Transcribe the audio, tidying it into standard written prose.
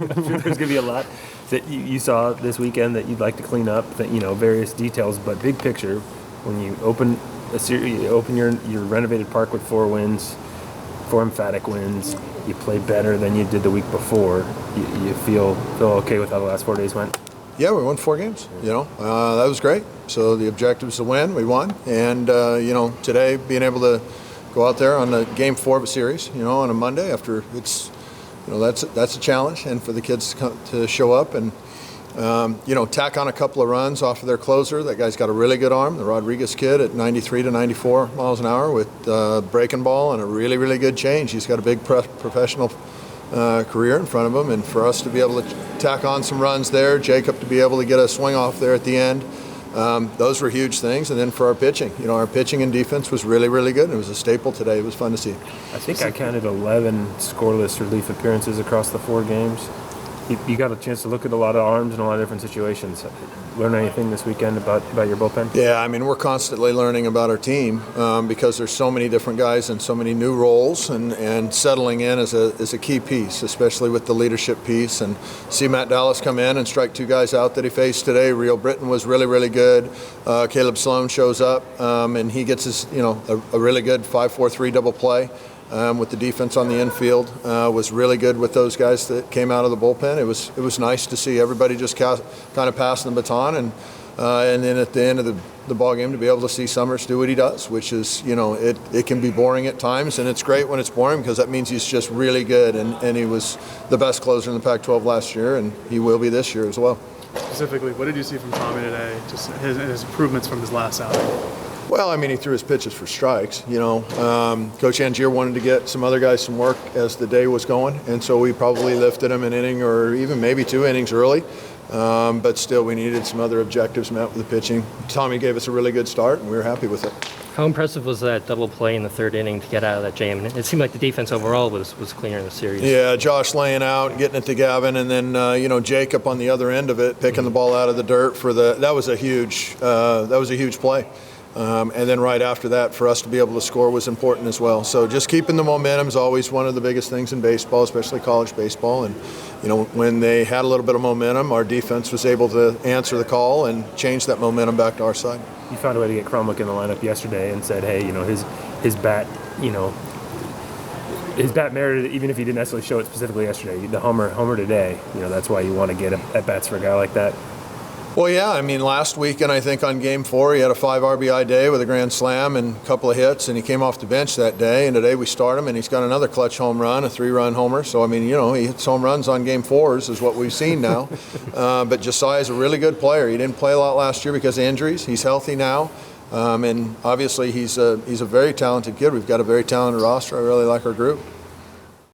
I'm sure there's going to be a lot that you saw this weekend that you'd like to clean up, that, various details. But big picture, when you open a series, you open your renovated park with 4 wins, 4 emphatic wins, you play better than you did the week before. You feel okay with how the last 4 days went? Yeah, we won 4 games. That was great. So the objective is to win. We won, and today being able to go out there on the game 4 of a series, on a Monday after it's, that's a challenge, and for the kids to show up and tack on a couple of runs off of their closer. That guy's got a really good arm, the Rodriguez kid, at 93 to 94 miles an hour with breaking ball and a really, really good change. He's got a big professional career in front of him, and for us to be able to tack on some runs there, Jacob to be able to get a swing off there at the end, those were huge things. And then for our pitching, our pitching and defense was really, really good. It was a staple today. It was fun to see. I think I counted 11 scoreless relief appearances across the 4 games. You got a chance to look at a lot of arms and a lot of different situations. Learn anything this weekend about your bullpen? Yeah, we're constantly learning about our team because there's so many different guys and so many new roles, and settling in is a key piece, especially with the leadership piece. And see Matt Dallas come in and strike 2 guys out that he faced today. Rio Britton was really, really good. Caleb Sloan shows up and he gets his, a really good 5-4-3 double play. With the defense on the infield, was really good with those guys that came out of the bullpen. It was nice to see everybody just kind of passing the baton, and then at the end of the ball game to be able to see Summers do what he does, which is, it can be boring at times, and it's great when it's boring because that means he's just really good, and he was the best closer in the Pac-12 last year, and he will be this year as well. Specifically, what did you see from Tommy today, just his improvements from his last outing? Well, he threw his pitches for strikes. Coach Angier wanted to get some other guys some work as the day was going, and so we probably lifted him an inning or even maybe 2 innings early. But still, we needed some other objectives met with the pitching. Tommy gave us a really good start, and we were happy with it. How impressive was that double play in the 3rd inning to get out of that jam? And it seemed like the defense overall was cleaner in the series. Yeah, Josh laying out, getting it to Gavin, and then Jacob on the other end of it, picking the ball out of the dirt that was a huge play. And then right after that, for us to be able to score was important as well. So just keeping the momentum is always one of the biggest things in baseball, especially college baseball. And, when they had a little bit of momentum, our defense was able to answer the call and change that momentum back to our side. You found a way to get Cromwell in the lineup yesterday and said, hey, his bat, his bat merited it, even if he didn't necessarily show it specifically yesterday. The homer today, that's why you want to get at bats for a guy like that. Well, yeah, last weekend, I think on game 4, he had a 5 RBI day with a grand slam and a couple of hits, and he came off the bench that day. And today we start him, and he's got another clutch home run, a 3-run homer. So, he hits home runs on game 4s is what we've seen now. But Josiah's a really good player. He didn't play a lot last year because of injuries. He's healthy now. And obviously he's a very talented kid. We've got a very talented roster. I really like our group.